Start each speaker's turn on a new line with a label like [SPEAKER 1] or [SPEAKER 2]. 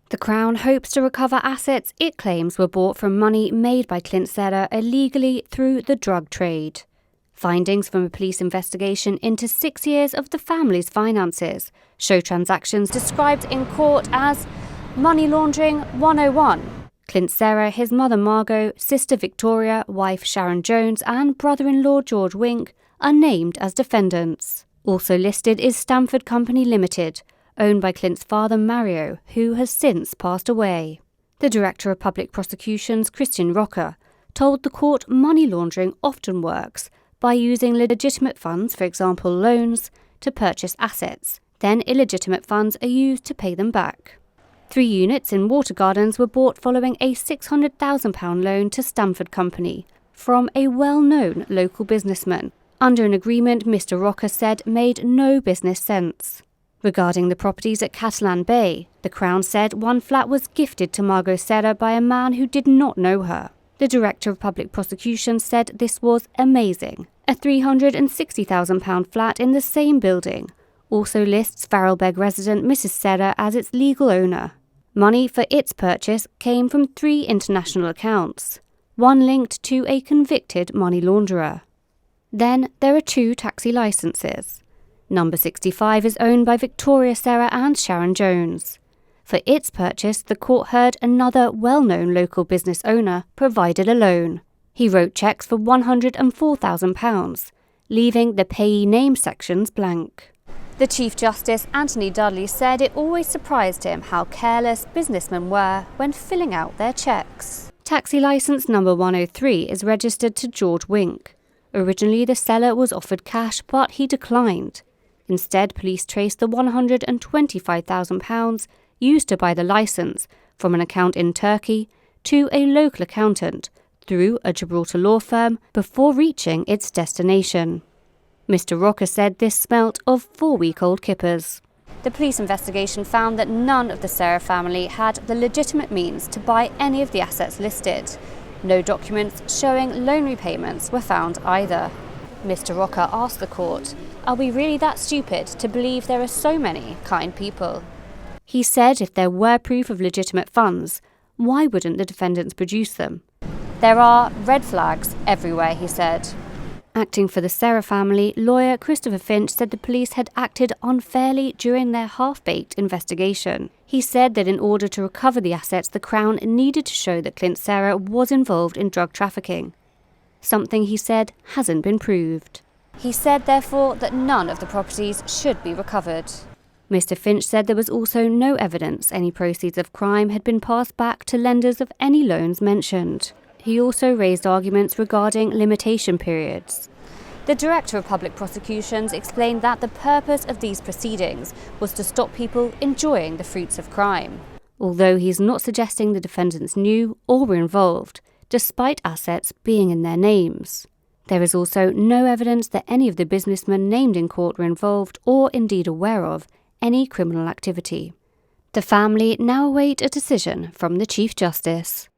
[SPEAKER 1] The Crown hopes to recover assets it claims were bought from money made by Clint Serra illegally through the drug trade. Findings from a police investigation into 6 years of the family's finances show transactions described in court as money laundering 101. Clint Serra, his mother Margot, sister Victoria, wife Sharon Jones and brother-in-law George Wink are named as defendants. Also listed is Stamford Company Limited, owned by Clint's father Mario, who has since passed away. The Director of Public Prosecutions, Christian Rocker, told the court money laundering often works by using legitimate funds, for example loans, to purchase assets. Then illegitimate funds are used to pay them back. 3 units in Water Gardens were bought following a £600,000 loan to Stamford Company from a well-known local businessman, under an agreement Mr. Rocker said made no business sense. Regarding the properties at Catalan Bay, the Crown said one flat was gifted to Margot Serra by a man who did not know her. The Director of Public Prosecutions said this was amazing. A £360,000 flat in the same building also lists Farrelbeg resident Mrs. Serra as its legal owner. Money for its purchase came from 3 international accounts, one linked to a convicted money launderer. Then there are 2 taxi licences. Number 65 is owned by Victoria Serra and Sharon Jones. For its purchase, the court heard another well-known local business owner provided a loan. He wrote cheques for £104,000, leaving the payee name sections blank. The Chief Justice, Anthony Dudley, said it always surprised him how careless businessmen were when filling out their cheques. Taxi licence number 103 is registered to George Wink. Originally, the seller was offered cash, but he declined. Instead, police traced the £125,000 used to buy the licence from an account in Turkey to a local accountant through a Gibraltar law firm before reaching its destination. Mr. Rocker said this smelt of 4-week-old kippers. The police investigation found that none of the Serra family had the legitimate means to buy any of the assets listed. No documents showing loan repayments were found either. Mr. Rocker asked the court, "Are we really that stupid to believe there are so many kind people?" He said if there were proof of legitimate funds, why wouldn't the defendants produce them? "There are red flags everywhere," he said. Acting for the Serra family, lawyer Christopher Finch said the police had acted unfairly during their half-baked investigation. He said that in order to recover the assets, the Crown needed to show that Clint Serra was involved in drug trafficking, something he said hasn't been proved. He said, therefore, that none of the properties should be recovered. Mr. Finch said there was also no evidence any proceeds of crime had been passed back to lenders of any loans mentioned. He also raised arguments regarding limitation periods. The Director of Public Prosecutions explained that the purpose of these proceedings was to stop people enjoying the fruits of crime. Although he's not suggesting the defendants knew or were involved, despite assets being in their names. There is also no evidence that any of the businessmen named in court were involved or indeed aware of any criminal activity. The family now await a decision from the Chief Justice.